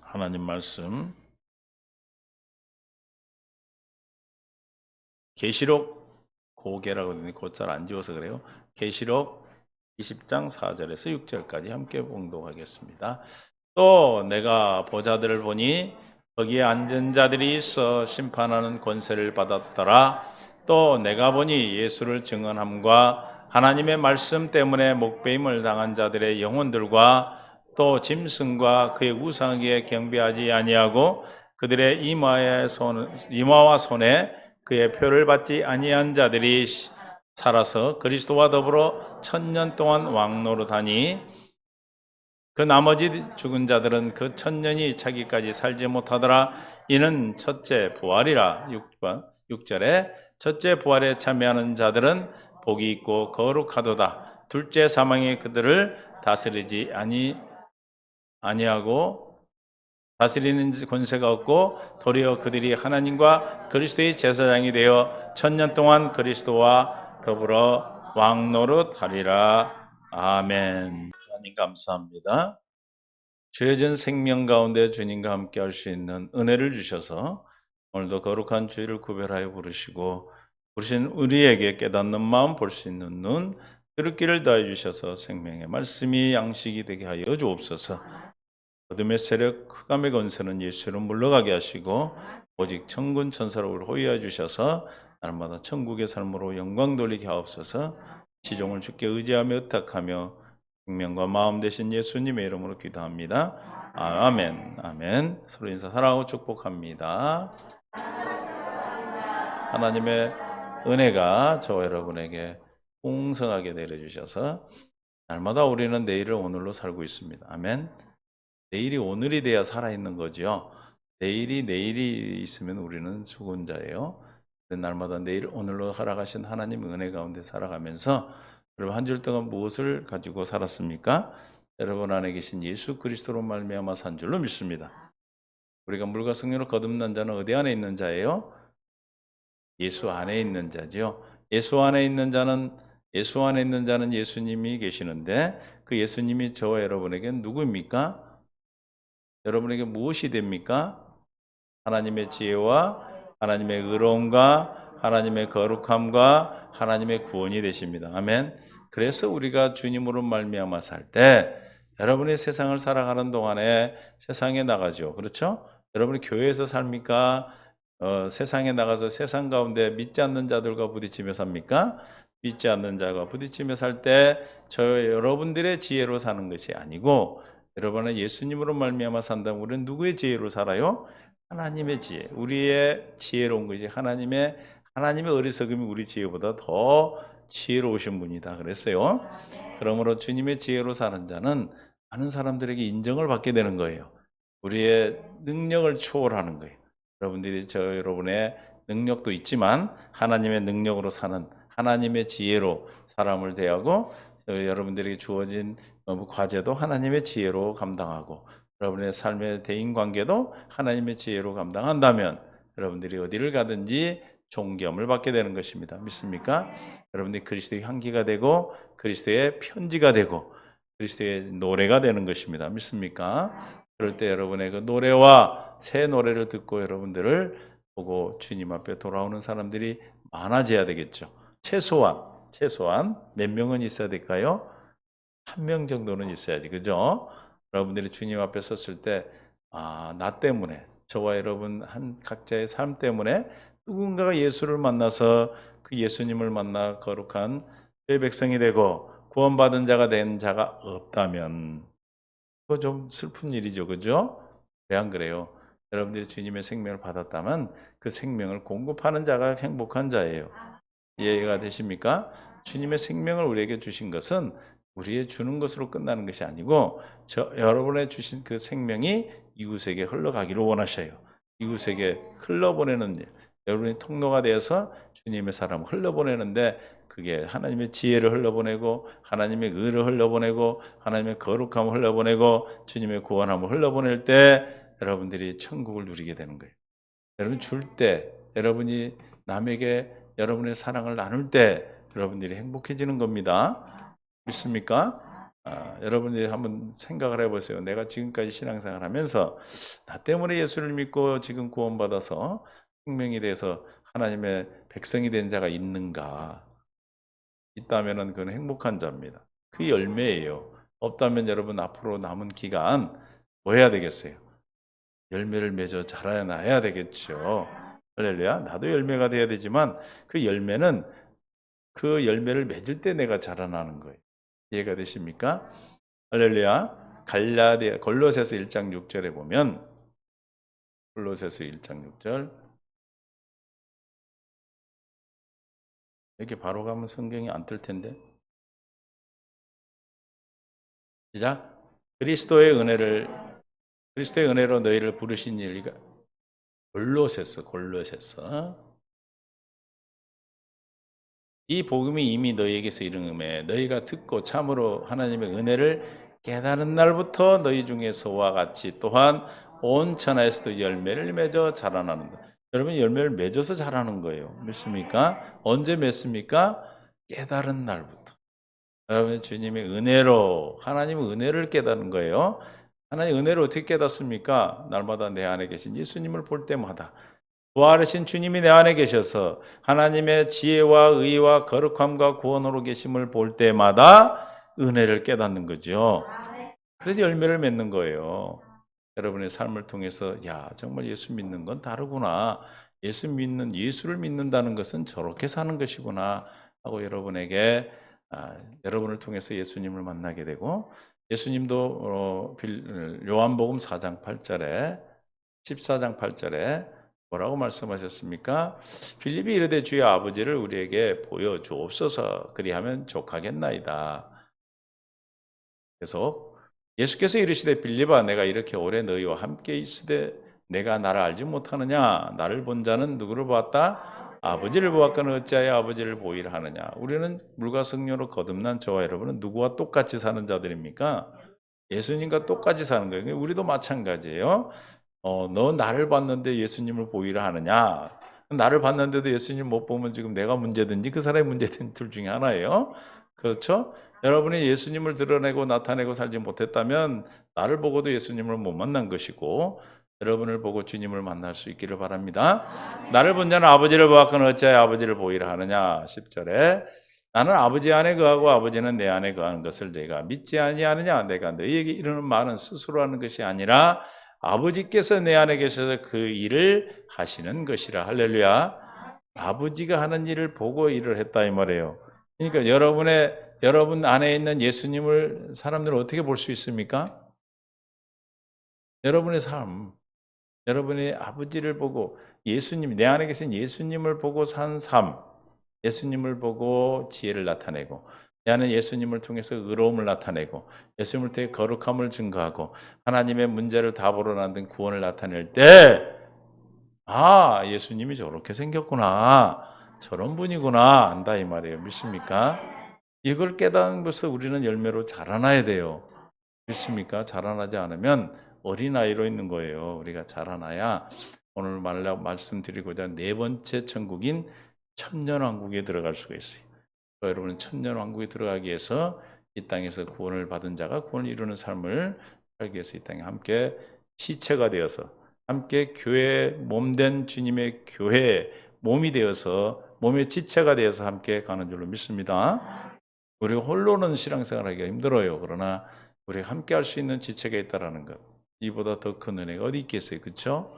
하나님 말씀 계시록 고개라고 하더니 곧잘 안 지워서 그래요. 계시록 20장 4절에서 6절까지 함께 봉독하겠습니다. 또 내가 보좌들을 보니 거기에 앉은 자들이 있어 심판하는 권세를 받았더라. 또 내가 보니 예수를 증언함과 하나님의 말씀 때문에 목배임을 당한 자들의 영혼들과 또 짐승과 그의 우상에게 경배하지 아니하고 그들의 이마와 손에 그의 표를 받지 아니한 자들이 살아서 그리스도와 더불어 1000년 동안 왕노릇하니 그 나머지 죽은 자들은 그 1000년이 차기까지 살지 못하더라. 이는 첫째 부활이라. 6절에 첫째 부활에 참여하는 자들은 복이 있고 거룩하도다. 둘째 사망이 그들을 다스리지 아니하고 다스리는 권세가 없고 도리어 그들이 하나님과 그리스도의 제사장이 되어 1000년 동안 그리스도와 더불어 왕노릇하리라. 아멘. 하나님 감사합니다. 죄진 생명 가운데 주님과 함께 할 수 있는 은혜를 주셔서 오늘도 거룩한 주일을 구별하여 부르신 우리에게 깨닫는 마음, 볼 수 있는 눈, 들을 길을 다해 주셔서 생명의 말씀이 양식이 되게 하여 주옵소서. 어둠의 세력, 흑암의 권세는 예수로 물러가게 하시고 오직 천군 천사로 호위해 주셔서 날마다 천국의 삶으로 영광 돌리게 하옵소서. 지종을 주께 의지하며 의탁하며 생명과 마음 되신 예수님의 이름으로 기도합니다. 아멘. 아멘. 서로 인사 사랑하고 축복합니다. 하나님의 은혜가 저와 여러분에게 풍성하게 내려주셔서 날마다 우리는 내일을 오늘로 살고 있습니다. 아멘. 내일이 오늘이 돼야 살아있는 거죠. 내일이 있으면 우리는 죽은 자예요. 날마다 내일 오늘로 살아가신 하나님 은혜 가운데 살아가면서 여러분 한 주 동안 무엇을 가지고 살았습니까? 여러분 안에 계신 예수 그리스도로 말미암아 산 줄로 믿습니다. 우리가 물과 성령으로 거듭난 자는 어디 안에 있는 자예요? 예수 안에 있는 자죠. 예수 안에 있는 자는 예수님이 계시는데 그 예수님이 저와 여러분에게 누구입니까? 여러분에게 무엇이 됩니까? 하나님의 지혜와 하나님의 의로움과 하나님의 거룩함과 하나님의 구원이 되십니다. 아멘. 그래서 우리가 주님으로 말미암아 살 때 여러분이 세상을 살아가는 동안에 세상에 나가죠. 그렇죠? 여러분이 교회에서 삽니까? 세상에 나가서 세상 가운데 믿지 않는 자들과 부딪히며 삽니까? 믿지 않는 자가 부딪히며 살 때 여러분들의 지혜로 사는 것이 아니고 여러분은 예수님으로 말미암아 산다면 우리는 누구의 지혜로 살아요? 하나님의 지혜. 우리의 지혜로운 것이 하나님의 어리석음이 우리 지혜보다 더 지혜로우신 분이다 그랬어요. 그러므로 주님의 지혜로 사는 자는 많은 사람들에게 인정을 받게 되는 거예요. 우리의 능력을 초월하는 거예요. 여러분들이 여러분의 능력도 있지만 하나님의 능력으로 사는 하나님의 지혜로 사람을 대하고 여러분들에게 주어진 과제도 하나님의 지혜로 감당하고 여러분의 삶의 대인관계도 하나님의 지혜로 감당한다면 여러분들이 어디를 가든지 존경을 받게 되는 것입니다. 믿습니까? 여러분들이 그리스도의 향기가 되고 그리스도의 편지가 되고 그리스도의 노래가 되는 것입니다. 믿습니까? 그럴 때 여러분의 그 노래와 새 노래를 듣고 여러분들을 보고 주님 앞에 돌아오는 사람들이 많아져야 되겠죠. 최소한 몇 명은 있어야 될까요? 한 명 정도는 있어야지. 그죠? 여러분들이 주님 앞에 섰을 때, 나 때문에, 저와 여러분 한 각자의 삶 때문에 누군가가 예수를 만나서 그 예수님을 만나 거룩한 의 백성이 되고 구원받은 자가 된 자가 없다면, 그거 좀 슬픈 일이죠. 그죠? 왜 안 그래요? 여러분들이 주님의 생명을 받았다면 그 생명을 공급하는 자가 행복한 자예요. 이해가 되십니까? 주님의 생명을 우리에게 주신 것은 우리의 주는 것으로 끝나는 것이 아니고 여러분의 주신 그 생명이 이웃에게 흘러가기를 원하셔요. 이웃에게 흘러보내는 일. 여러분이 통로가 되어서 주님의 사람을 흘러보내는데 그게 하나님의 지혜를 흘러보내고 하나님의 의를 흘러보내고 하나님의 거룩함을 흘러보내고 주님의 구원함을 흘러보낼 때 여러분들이 천국을 누리게 되는 거예요. 여러분 줄 때 여러분이 남에게 여러분의 사랑을 나눌 때 여러분들이 행복해지는 겁니다. 믿습니까? 여러분이 한번 생각을 해보세요. 내가 지금까지 신앙생활 하면서 나 때문에 예수를 믿고 지금 구원받아서 생명이 돼서 하나님의 백성이 된 자가 있는가? 있다면 그건 행복한 자입니다. 그 열매예요. 없다면 여러분 앞으로 남은 기간 뭐 해야 되겠어요? 열매를 맺어 자라나야 되겠죠. 할렐루야. 나도 열매가 돼야 되지만 그 열매는 그 열매를 맺을 때 내가 자라나는 거예요. 이해가 되십니까? 할렐루야. 골로새서 1장 6절에 보면 골로새서 1장 6절 이렇게 바로 가면 성경이 안 뜰 텐데. 시작. 그리스도의 은혜로 너희를 부르신 일이가 골로새서 이 복음이 이미 너희에게서 이르음에 너희가 듣고 참으로 하나님의 은혜를 깨달은 날부터 너희 중에서와 같이 또한 온 천하에서도 열매를 맺어 자라나는다. 여러분 열매를 맺어서 자라는 거예요. 믿습니까? 언제 맺습니까? 깨달은 날부터. 여러분 주님의 은혜로 하나님의 은혜를 깨닫는 거예요. 하나님 은혜를 어떻게 깨닫습니까? 날마다 내 안에 계신 예수님을 볼 때마다 부활하신 주님이 내 안에 계셔서 하나님의 지혜와 의와 거룩함과 구원으로 계심을 볼 때마다 은혜를 깨닫는 거죠. 그래서 열매를 맺는 거예요. 여러분의 삶을 통해서 야 정말 예수 믿는 건 다르구나. 예수를 믿는다는 것은 저렇게 사는 것이구나 하고 여러분에게 여러분을 통해서 예수님을 만나게 되고 예수님도 요한복음 4장 8절에 14장 8절에 뭐라고 말씀하셨습니까? 빌립이 이르되 주의 아버지를 우리에게 보여주옵소서 그리하면 족하겠나이다. 계속 예수께서 이르시되 빌립아 내가 이렇게 오래 너희와 함께 있으되 내가 나를 알지 못하느냐? 나를 본 자는 누구를 보았다? 아버지를 보았거늘 어찌하여 아버지를 보이라 하느냐? 우리는 물과 성령으로 거듭난 저와 여러분은 누구와 똑같이 사는 자들입니까? 예수님과 똑같이 사는 거예요. 우리도 마찬가지예요. 너 나를 봤는데 예수님을 보이라 하느냐? 나를 봤는데도 예수님 못 보면 지금 내가 문제든지 그 사람이 문제든 둘 중에 하나예요. 그렇죠? 여러분이 예수님을 드러내고 나타내고 살지 못했다면 나를 보고도 예수님을 못 만난 것이고 여러분을 보고 주님을 만날 수 있기를 바랍니다. 나를 본 자는 아버지를 보았거늘 어찌하여 아버지를 보이라 하느냐? 10절에 나는 아버지 안에 거하고 아버지는 내 안에 거하는 것을 내가 믿지 아니하느냐? 내가 너희에게 이르는 말은 스스로 하는 것이 아니라 아버지께서 내 안에 계셔서 그 일을 하시는 것이라. 할렐루야. 아버지가 하는 일을 보고 일을 했다 이 말이에요. 그러니까 여러분 안에 있는 예수님을 사람들은 어떻게 볼 수 있습니까? 여러분의 삶, 여러분의 아버지를 보고 예수님, 내 안에 계신 예수님을 보고 산 삶, 예수님을 보고 지혜를 나타내고 내 안에 예수님을 통해서 의로움을 나타내고 예수님을 통해 거룩함을 증거하고 하나님의 문제를 답으로 만든 구원을 나타낼 때 예수님이 저렇게 생겼구나. 저런 분이구나. 안다 이 말이에요. 믿습니까? 이걸 깨닫는 것을 우리는 열매로 자라나야 돼요. 믿습니까? 자라나지 않으면 어린아이로 있는 거예요. 우리가 자라나야 오늘 말씀드리고자 네 번째 천국인 천년왕국에 들어갈 수가 있어요. 여러분은 천년왕국에 들어가기 위해서 이 땅에서 구원을 받은 자가 구원을 이루는 삶을 살기 위해서 이 땅에 함께 시체가 되어서 함께 교회 몸된 주님의 교회 몸이 되어서 몸의 지체가 되어서 함께 가는 줄로 믿습니다. 우리가 홀로는 신앙생활하기가 힘들어요. 그러나 우리가 함께 할 수 있는 지체가 있다는 것. 이보다 더 큰 은혜가 어디 있겠어요. 그렇죠?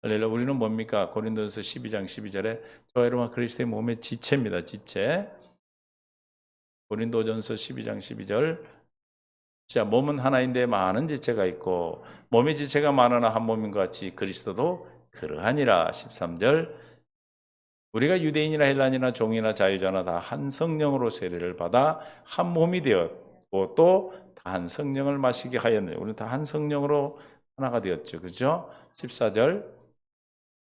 할렐루야. 우리는 뭡니까? 고린도전서 12장 12절에 저와 여러분 그리스도의 몸의 지체입니다. 지체. 고린도전서 12장 12절 자, 몸은 하나인데 많은 지체가 있고 몸의 지체가 많으나 한 몸인 것 같이 그리스도도 그러하니라. 13절 우리가 유대인이나 헬란이나 종이나 자유자나 다 한 성령으로 세례를 받아 한 몸이 되었고 또 다 한 성령을 마시게 하였느니 우리는 다 한 성령으로 하나가 되었죠. 그렇죠? 14절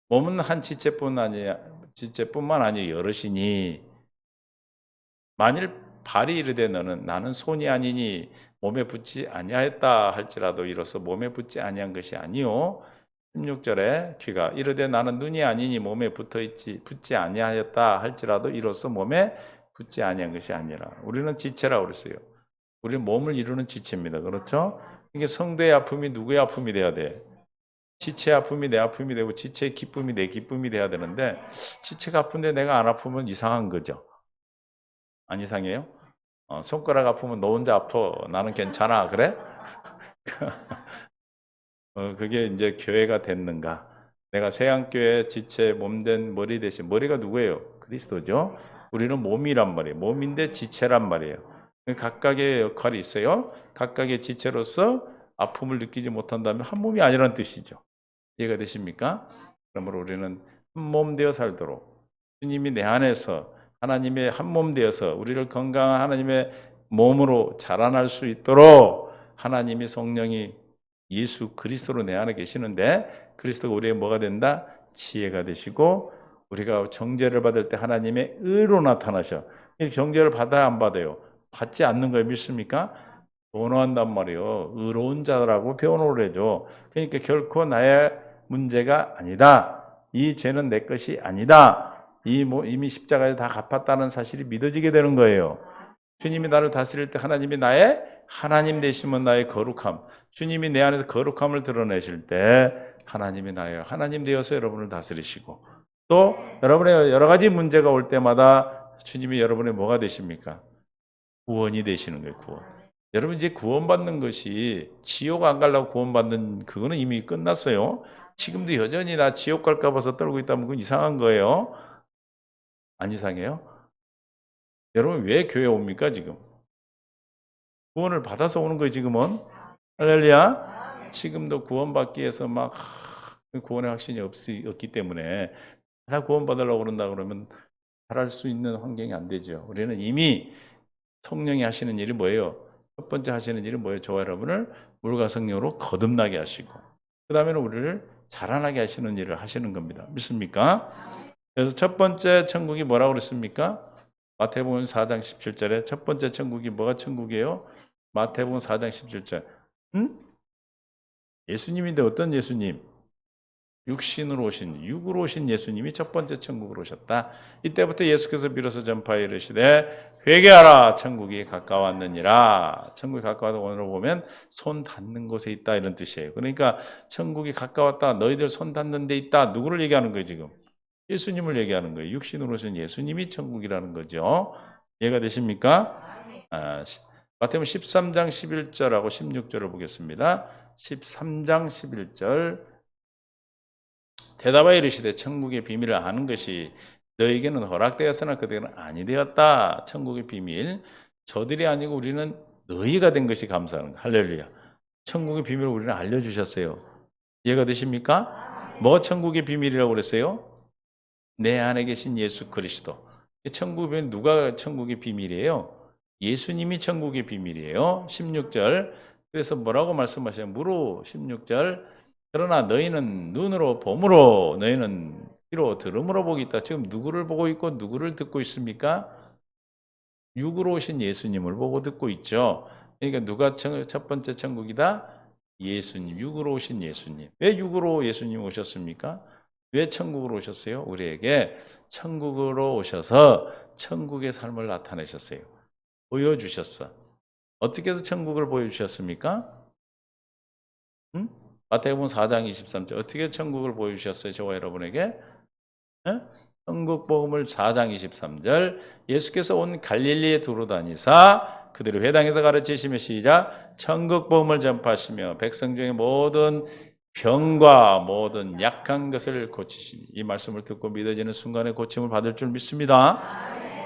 몸은 한 지체뿐만 아니라 여럿이니 만일 발이 이르되 너는 나는 손이 아니니 몸에 붙지 아니하였다 할지라도 이로써 몸에 붙지 아니한 것이 아니요 16절에 귀가 이르되 나는 눈이 아니니 몸에 붙지 아니하였다 할지라도 이로써 몸에 붙지 아니한 것이 아니라 우리는 지체라고 그랬어요. 우리 몸을 이루는 지체입니다. 그렇죠? 이게 성도의 아픔이 누구의 아픔이 돼야 돼? 지체의 아픔이 내 아픔이 되고 지체의 기쁨이 내 기쁨이 돼야 되는데 지체가 아픈데 내가 안 아프면 이상한 거죠. 안 이상해요? 손가락 아프면 너 혼자 아파. 나는 괜찮아. 그래? 그게 이제 교회가 됐는가? 내가 세안교회 지체 몸된 머리 대신 머리가 누구예요? 그리스도죠. 우리는 몸이란 말이에요. 몸인데 지체란 말이에요. 각각의 역할이 있어요. 각각의 지체로서 아픔을 느끼지 못한다면 한 몸이 아니라는 뜻이죠. 이해가 되십니까? 그러므로 우리는 한 몸 되어 살도록 주님이 내 안에서 하나님의 한 몸 되어서 우리를 건강한 하나님의 몸으로 자라날 수 있도록 하나님이 성령이 예수 그리스도로 내 안에 계시는데 그리스도가 우리의 뭐가 된다? 지혜가 되시고 우리가 정죄를 받을 때 하나님의 의로 나타나셔. 정죄를 받아야 안 받아요? 받지 않는 걸 믿습니까? 변호한단 말이에요. 의로운 자라고 변호를 해줘. 그러니까 결코 나의 문제가 아니다. 이 죄는 내 것이 아니다. 이미 십자가에 다 갚았다는 사실이 믿어지게 되는 거예요. 주님이 나를 다스릴 때 하나님이 나의 하나님 되시면 나의 거룩함. 주님이 내 안에서 거룩함을 드러내실 때 하나님이 나의 하나님 되어서 여러분을 다스리시고 또 여러분의 여러 가지 문제가 올 때마다 주님이 여러분의 뭐가 되십니까? 구원이 되시는 거예요. 구원. 여러분 이제 구원받는 것이 지옥 안 가려고 구원받는 그거는 이미 끝났어요. 지금도 여전히 나 지옥 갈까 봐서 떨고 있다면 그건 이상한 거예요. 안 이상해요? 여러분 왜 교회 옵니까 지금? 구원을 받아서 오는 거예요 지금은. 할렐루야. 지금도 구원받기 위해서 막 구원의 확신이 없기 때문에 다 구원받으려고 그런다 그러면 잘할 수 있는 환경이 안 되죠. 우리는 이미 성령이 하시는 일이 뭐예요? 첫 번째 하시는 일이 뭐예요? 저와 여러분을 물과 성령으로 거듭나게 하시고 그 다음에는 우리를 자라나게 하시는 일을 하시는 겁니다. 믿습니까? 그래서 첫 번째 천국이 뭐라고 그랬습니까? 마태복음 4장 17절에 첫 번째 천국이 뭐가 천국이에요? 마태복음 4장 17절. 예수님인데 어떤 예수님? 육으로 오신 예수님이 첫 번째 천국으로 오셨다. 이때부터 예수께서 비로소 전파에 이르시되 회개하라 천국이 가까웠느니라. 천국이 가까워서 오늘 보면 손 닿는 곳에 있다 이런 뜻이에요. 그러니까 천국이 가까웠다. 너희들 손 닿는 데 있다. 누구를 얘기하는 거예요 지금? 예수님을 얘기하는 거예요. 육신으로 오신 예수님이 천국이라는 거죠. 이해가 되십니까? 마태복음 13장 11절하고 16절을 보겠습니다. 13장 11절 대답하여 이르시되 천국의 비밀을 아는 것이 너에게는 허락되었으나 그들은 아니 되었다. 천국의 비밀 저들이 아니고 우리는 너희가 된 것이 감사하는 거. 할렐루야. 천국의 비밀을 우리는 알려주셨어요. 이해가 되십니까? 뭐가 천국의 비밀이라고 그랬어요? 내 안에 계신 예수 그리스도. 천국의 비밀 누가 천국의 비밀이에요? 예수님이 천국의 비밀이에요. 16절 그래서 뭐라고 말씀하셔요? 무로 16절 그러나 너희는 눈으로 봄으로 너희는 귀로 들음으로 보고 있다. 지금 누구를 보고 있고 누구를 듣고 있습니까? 육으로 오신 예수님을 보고 듣고 있죠. 그러니까 누가 첫 번째 천국이다? 예수님, 육으로 오신 예수님. 왜 육으로 예수님 오셨습니까? 왜 천국으로 오셨어요? 우리에게 천국으로 오셔서 천국의 삶을 나타내셨어요. 보여주셨어. 어떻게 해서 천국을 보여주셨습니까? 마태복음 4장 23절 어떻게 천국을 보여주셨어요? 저와 여러분에게? 천국 복음을 4장 23절 예수께서 온 갈릴리에 두루 다니사 그들의 회당에서 가르치시며 시작 천국 복음을 전파하시며 백성 중에 모든 병과 모든 약한 것을 고치시니 이 말씀을 듣고 믿어지는 순간에 고침을 받을 줄 믿습니다.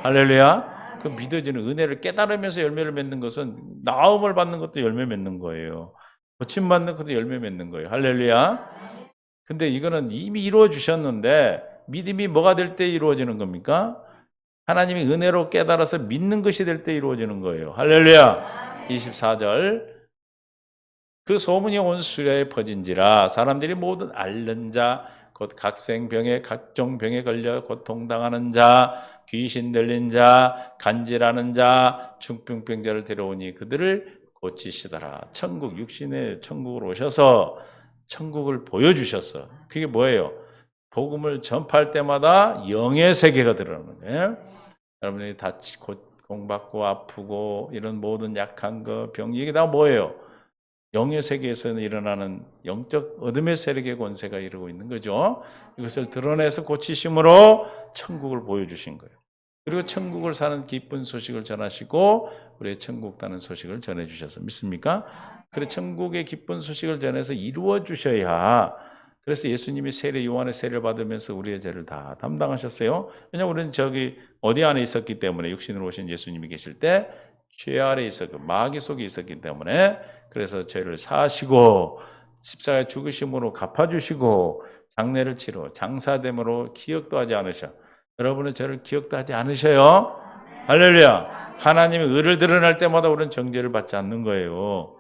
할렐루야. 그 믿어지는 은혜를 깨달으면서 열매를 맺는 것은 나음을 받는 것도 열매 맺는 거예요. 고침받는 것도 열매 맺는 거예요. 할렐루야. 근데 이거는 이미 이루어 주셨는데 믿음이 뭐가 될 때 이루어지는 겁니까? 하나님이 은혜로 깨달아서 믿는 것이 될 때 이루어지는 거예요. 할렐루야. 24절 그 소문이 온 수려에 퍼진지라 사람들이 모든 앓는 자 곧 각생병에 각종 병에 걸려 고통당하는 자 귀신 들린 자 간질하는 자 중풍병자를 데려오니 그들을 고치시더라. 천국 육신의 천국으로 오셔서 천국을 보여주셨어. 그게 뭐예요? 복음을 전파할 때마다 영의 세계가 드러나는 거예요. 여러분이 다 고통받고 아프고 이런 모든 약한 거, 병, 이게 다 뭐예요? 영의 세계에서는 일어나는 영적 어둠의 세력의 권세가 이루고 있는 거죠. 이것을 드러내서 고치심으로 천국을 보여주신 거예요. 그리고 천국을 사는 기쁜 소식을 전하시고 우리의 천국 가는 소식을 전해주셔서 믿습니까? 그래 천국의 기쁜 소식을 전해서 이루어 주셔야. 그래서 예수님이 세례 요한의 세례를 받으면서 우리의 죄를 다 담당하셨어요. 왜냐하면 우리는 저기 어디 안에 있었기 때문에 육신으로 오신 예수님이 계실 때 죄 아래 있었고 마귀 속에 있었기 때문에 그래서 죄를 사하시고 십자가에 죽으심으로 갚아주시고 장례를 치러 장사됨으로 기억도 하지 않으셔. 여러분은 죄를 기억도 하지 않으셔요. 할렐루야. 하나님의 의를 드러낼 때마다 우리는 정죄를 받지 않는 거예요.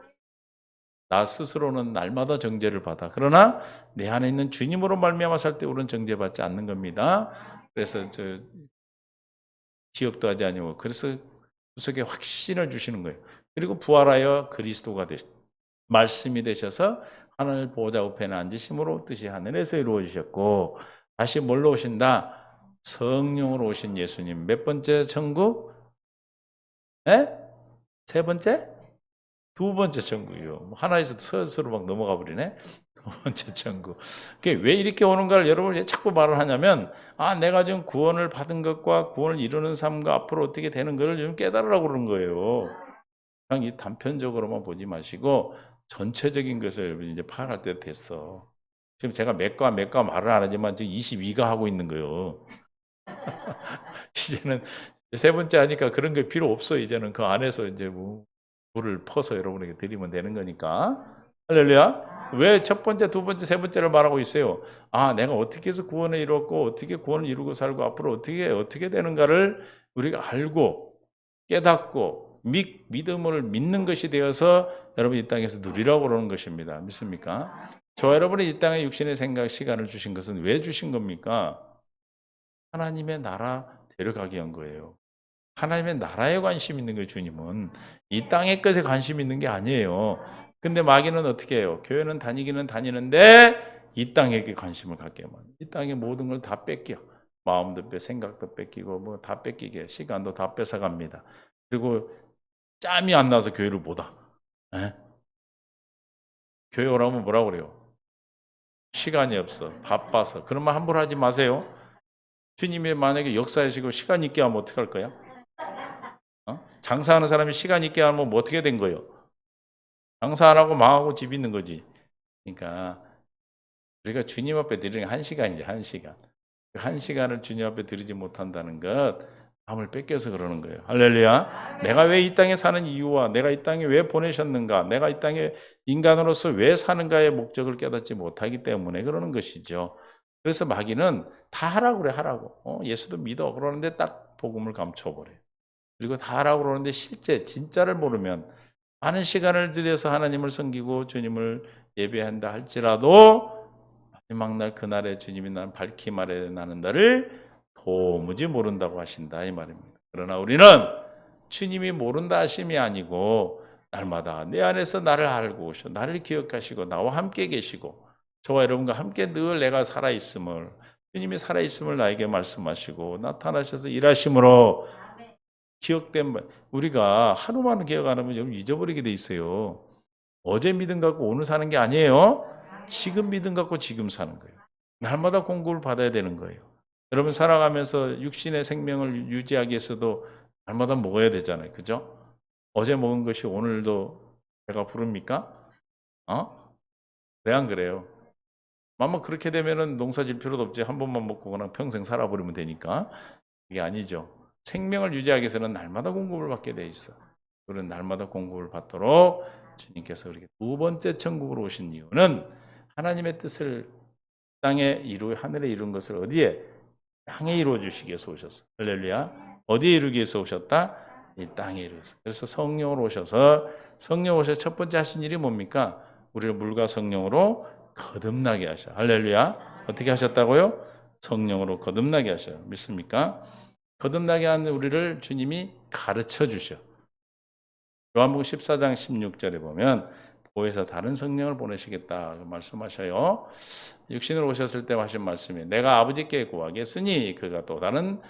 나 스스로는 날마다 정죄를 받아. 그러나 내 안에 있는 주님으로 말미암아 살 때 우리는 정죄받지 않는 겁니다. 그래서 기억도 하지 아니하고 그래서 구속에 확신을 주시는 거예요. 그리고 부활하여 그리스도가 말씀이 되셔서 하늘 보좌 우편에 앉으심으로 뜻이 하늘에서 이루어지셨고 다시 뭘로 오신다? 성령으로 오신 예수님. 몇 번째 천국? 에? 세 번째? 두 번째 천국이요. 하나에서 서로 막 넘어가 버리네. 두 번째 천국. 왜 이렇게 오는가를 여러분 자꾸 말을 하냐면 내가 지금 구원을 받은 것과 구원을 이루는 삶과 앞으로 어떻게 되는 것을 좀 깨달으라고 그러는 거예요. 그냥 이 단편적으로만 보지 마시고 전체적인 것을 이제 파악할 때 됐어. 지금 제가 몇과 말을 안 하지만 지금 22가 하고 있는 거예요. 이제는 세 번째 하니까 그런 게 필요 없어. 이제는 그 안에서 이제 물을 퍼서 여러분에게 드리면 되는 거니까. 할렐루야. 왜 첫 번째, 두 번째, 세 번째를 말하고 있어요? 내가 어떻게 해서 구원을 이뤘고 어떻게 구원을 이루고 살고 앞으로 어떻게 되는가를 우리가 알고 깨닫고 믿음을 믿는 것이 되어서 여러분 이 땅에서 누리라고 그러는 것입니다. 믿습니까? 저와 여러분이 이 땅에 육신의 생각 시간을 주신 것은 왜 주신 겁니까? 하나님의 나라 데려가기 위한 거예요. 하나님의 나라에 관심 있는 거예요. 주님은 이 땅의 것에 관심 있는 게 아니에요. 근데 마귀는 어떻게 해요? 교회는 다니기는 다니는데 이 땅에 관심을 갖게 하면 이 땅의 모든 걸 다 뺏겨. 마음도 생각도 뺏기고 뭐 다 뺏기게 시간도 다 뺏어갑니다. 그리고 짬이 안 나서 교회를 못 와. 에? 교회 오라면 뭐라고 그래요? 시간이 없어. 바빠서. 그런 말 함부로 하지 마세요. 주님이 만약에 역사하시고 시간 있게 하면 어떡할 거야? 장사하는 사람이 시간 있게 하면 뭐 어떻게 된 거예요? 장사 안 하고 망하고 집 있는 거지. 그러니까 우리가 주님 앞에 드리는 게 1시간이죠. 1시간. 그 1시간을 주님 앞에 드리지 못한다는 것 마음을 뺏겨서 그러는 거예요. 할렐루야. 내가 왜 이 땅에 사는 이유와 내가 이 땅에 왜 보내셨는가, 내가 이 땅에 인간으로서 왜 사는가의 목적을 깨닫지 못하기 때문에 그러는 것이죠. 그래서 마귀는 다 하라고 그래. 하라고. 예수도 믿어. 그러는데 딱 복음을 감춰버려요. 그리고 다 하라고 그러는데 실제 진짜를 모르면 많은 시간을 들여서 하나님을 섬기고 주님을 예배한다 할지라도 마지막 날 그날에 주님이 난 밝히 말해 나는 너를 도무지 모른다고 하신다 이 말입니다. 그러나 우리는 주님이 모른다 하심이 아니고 날마다 내 안에서 나를 알고 오셔 나를 기억하시고 나와 함께 계시고 저와 여러분과 함께 늘 내가 살아있음을 주님이 살아있음을 나에게 말씀하시고 나타나셔서 일하심으로 기억된 우리가 하루만 기억 안 하면 좀 잊어버리게 돼 있어요. 어제 믿음 갖고 오늘 사는 게 아니에요. 지금 믿음 갖고 지금 사는 거예요. 날마다 공급을 받아야 되는 거예요. 여러분 살아가면서 육신의 생명을 유지하기 위해서도 날마다 먹어야 되잖아요. 그죠? 어제 먹은 것이 오늘도 배가 부릅니까? 그래 안 그래요? 아마 그렇게 되면은 농사 질 필요도 없지. 한 번만 먹고 그냥 평생 살아버리면 되니까. 이게 아니죠. 생명을 유지하기 위해서는 날마다 공급을 받게 돼 있어. 그런 날마다 공급을 받도록 주님께서 이렇게 두 번째 천국으로 오신 이유는 하나님의 뜻을 땅에 하늘에 이룬 것을 어디에? 땅에 이루어 주시기 위해서 오셨어. 할렐루야. 어디에 이루기 위해서 오셨다? 이 땅에 이루어서. 그래서 성령으로 오셔서 성령 오셔서 첫 번째 하신 일이 뭡니까? 우리를 물과 성령으로 거듭나게 하셔. 할렐루야. 어떻게 하셨다고요? 성령으로 거듭나게 하셔. 믿습니까? 거듭나게 하는 우리를 주님이 가르쳐 주셔. 요한복음 14장 16절에 보면 보혜사 다른 성령을 보내시겠다 말씀하셔요. 육신으로 오셨을 때 하신 말씀이 내가 아버지께 구하겠으니 그가 또 다른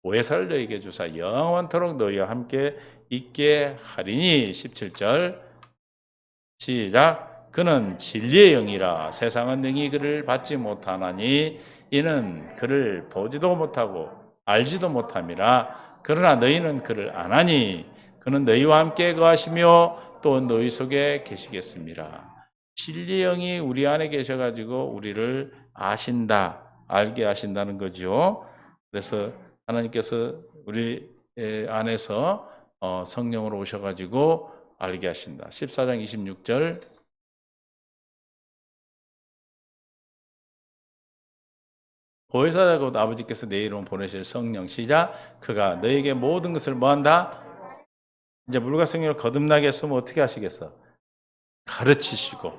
보혜사를 너희에게 주사 영원토록 너희와 함께 있게 하리니. 17절 시작. 그는 진리의 영이라 세상은 능히 그를 받지 못하나니 이는 그를 보지도 못하고 알지도 못함이라. 그러나 너희는 그를 아나니 그는 너희와 함께 거하시며 또 너희 속에 계시겠습니다. 진리의 영이 우리 안에 계셔가지고 우리를 아신다, 알게 하신다는 거죠. 그래서 하나님께서 우리 안에서 성령으로 오셔가지고 알게 하신다. 14장 26절 보혜사자고 아버지께서 내 이름으로 보내실 성령 시작. 그가 너에게 모든 것을 뭐한다? 이제 물과 성령을 거듭나게 했으면 어떻게 하시겠어? 가르치시고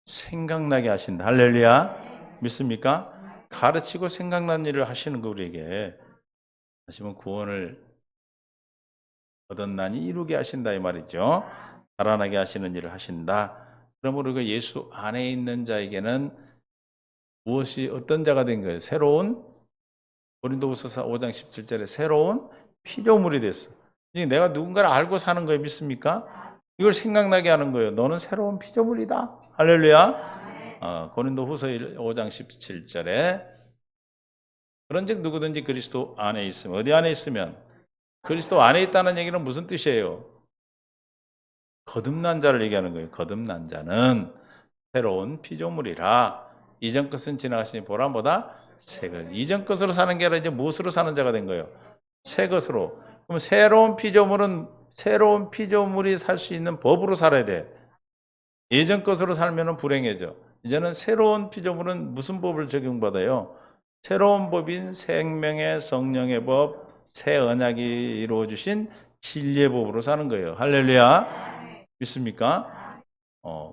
생각나게 하신다. 할렐루야. 믿습니까? 가르치고 생각난 일을 하시는 거 우리에게. 하시면 구원을 얻었나니 이루게 하신다 이 말이죠. 달아나게 하시는 일을 하신다. 그러므로 우리가 예수 안에 있는 자에게는 무엇이 어떤 자가 된 거예요? 새로운 고린도후서 5장 17절에 새로운 피조물이 됐어. 내가 누군가를 알고 사는 거예요. 믿습니까? 이걸 생각나게 하는 거예요. 너는 새로운 피조물이다. 할렐루야. 고린도후서 5장 17절에 그런즉 누구든지 그리스도 안에 있으면 어디 안에 있으면 그리스도 안에 있다는 얘기는 무슨 뜻이에요? 거듭난 자를 얘기하는 거예요. 거듭난 자는 새로운 피조물이라 이전 것은 지나가시니 보라 뭐다? 새 것. 이전 것으로 사는 게 아니라 이제 무엇으로 사는 자가 된 거예요? 새 것으로. 그럼 새로운 피조물은 새로운 피조물이 살 수 있는 법으로 살아야 돼. 예전 것으로 살면 불행해져. 이제는 새로운 피조물은 무슨 법을 적용받아요? 새로운 법인 생명의 성령의 법, 새 언약이 이루어주신 진리의 법으로 사는 거예요. 할렐루야. 믿습니까?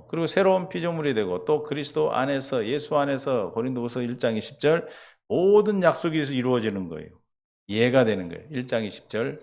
그리고 새로운 피조물이 되고 또 그리스도 안에서 예수 안에서 고린도후서 1장 20절 모든 약속이 이루어지는 거예요. 이해가 되는 거예요. 1장 20절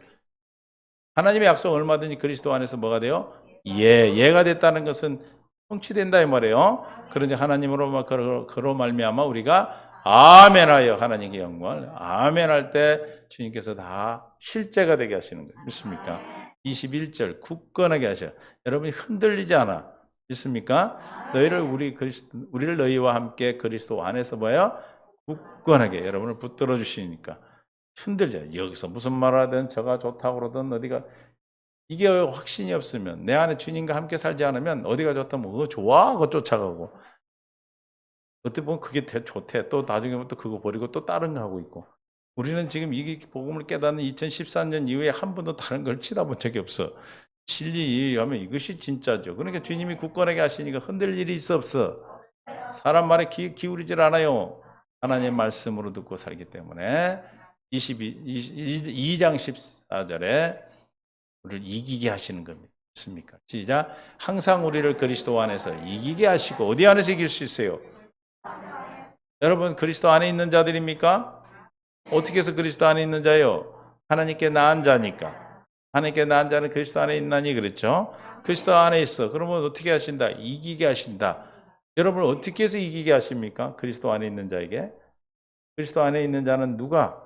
하나님의 약속 얼마든지 그리스도 안에서 뭐가 돼요? 예가 됐다는 것은 성취된다 이 말이에요. 그런데 하나님으로 그로 말미암아 우리가 아멘하여 하나님께 영광을 아멘할 때 주님께서 다 실제가 되게 하시는 거예요. 믿습니까? 21절 굳건하게 하셔. 여러분이 흔들리지 않아. 믿습니까? 우리를 너희와 함께 그리스도 안에서 뭐예요? 굳건하게 여러분을 붙들어 주시니까 흔들려. 여기서 무슨 말을 하든 저가 좋다고 그러든 어디가 이게 확신이 없으면 내 안에 주님과 함께 살지 않으면 어디가 좋다면 좋아 그거 쫓아가고 어떻게 보면 그게 좋대. 또 나중에 또 그거 버리고 또 다른 거 하고 있고. 우리는 지금 이 복음을 깨닫는 2014년 이후에 한 번도 다른 걸 치다본 적이 없어. 진리 이해하면 이것이 진짜죠. 그러니까 주님이 굳건하게 하시니까 흔들 일이 있어 없어. 사람 말에 기울이질 않아요. 하나님의 말씀으로 듣고 살기 때문에 2장 14절에 우리를 이기게 하시는 겁니다. 맞습니까? 시작. 항상 우리를 그리스도 안에서 이기게 하시고 어디 안에서 이길 수 있어요? 여러분 그리스도 안에 있는 자들입니까? 어떻게 해서 그리스도 안에 있는 자예요? 하나님께 낳은 자니까. 하나님께 낳은 자는 그리스도 안에 있나니 그랬죠? 그리스도 안에 있어. 그러면 어떻게 하신다? 이기게 하신다. 여러분 어떻게 해서 이기게 하십니까? 그리스도 안에 있는 자에게. 그리스도 안에 있는 자는 누가?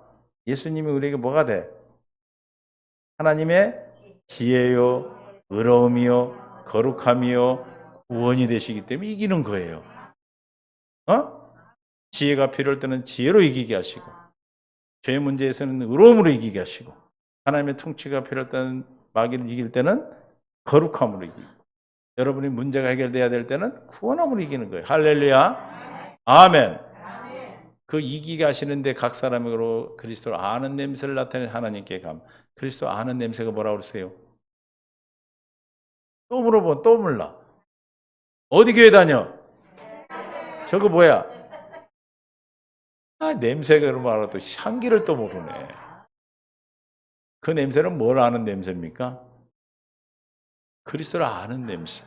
예수님이 우리에게 뭐가 돼? 하나님의 지혜요, 의로움이요, 거룩함이요, 구원이 되시기 때문에 이기는 거예요. 지혜가 필요할 때는 지혜로 이기게 하시고 죄의 문제에서는 의로움으로 이기게 하시고 하나님의 통치가 필요할 때는 마귀를 이길 때는 거룩함으로 이기고 여러분이 문제가 해결돼야 될 때는 구원함으로 이기는 거예요. 할렐루야. 아멘. 그 이기게 하시는데 각 사람으로 그리스도를 아는 냄새를 나타내는 하나님께 감. 그리스도 아는 냄새가 뭐라고 그러세요? 또 물어보, 또 몰라. 어디 교회 다녀? 저거 뭐야? 냄새가 그러면 알아도 향기를 또 모르네. 그 냄새는 뭘 아는 냄새입니까? 그리스도를 아는 냄새.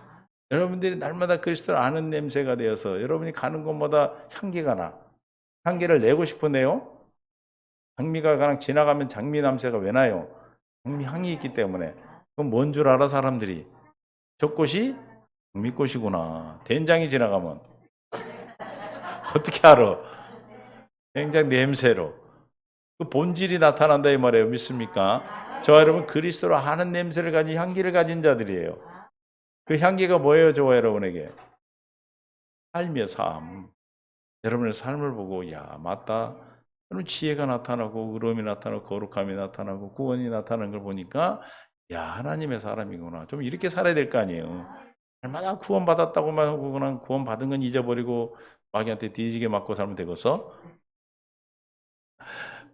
여러분들이 날마다 그리스도를 아는 냄새가 되어서 여러분이 가는 곳마다 향기가 나. 향기를 내고 싶으네요. 장미가 그냥 지나가면 장미 냄새가 왜 나요? 장미 향이 있기 때문에. 그럼 뭔 줄 알아 사람들이? 저 꽃이 장미꽃이구나. 된장이 지나가면 어떻게 알아? 굉장히 냄새로. 그 본질이 나타난다 이 말이에요. 믿습니까? 저와 여러분 그리스도로 하는 냄새를 가진 향기를 가진 자들이에요. 그 향기가 뭐예요? 저와 여러분에게 삶이요, 삶. 여러분의 삶을 보고 야 맞다. 그럼 지혜가 나타나고 의로움이 나타나고 거룩함이 나타나고 구원이 나타나는 걸 보니까 야 하나님의 사람이구나. 좀 이렇게 살아야 될 거 아니에요. 얼마나 구원받았다고만 하고 그냥 구원받은 건 잊어버리고 마귀한테 뒤지게 맞고 살면 되겠어?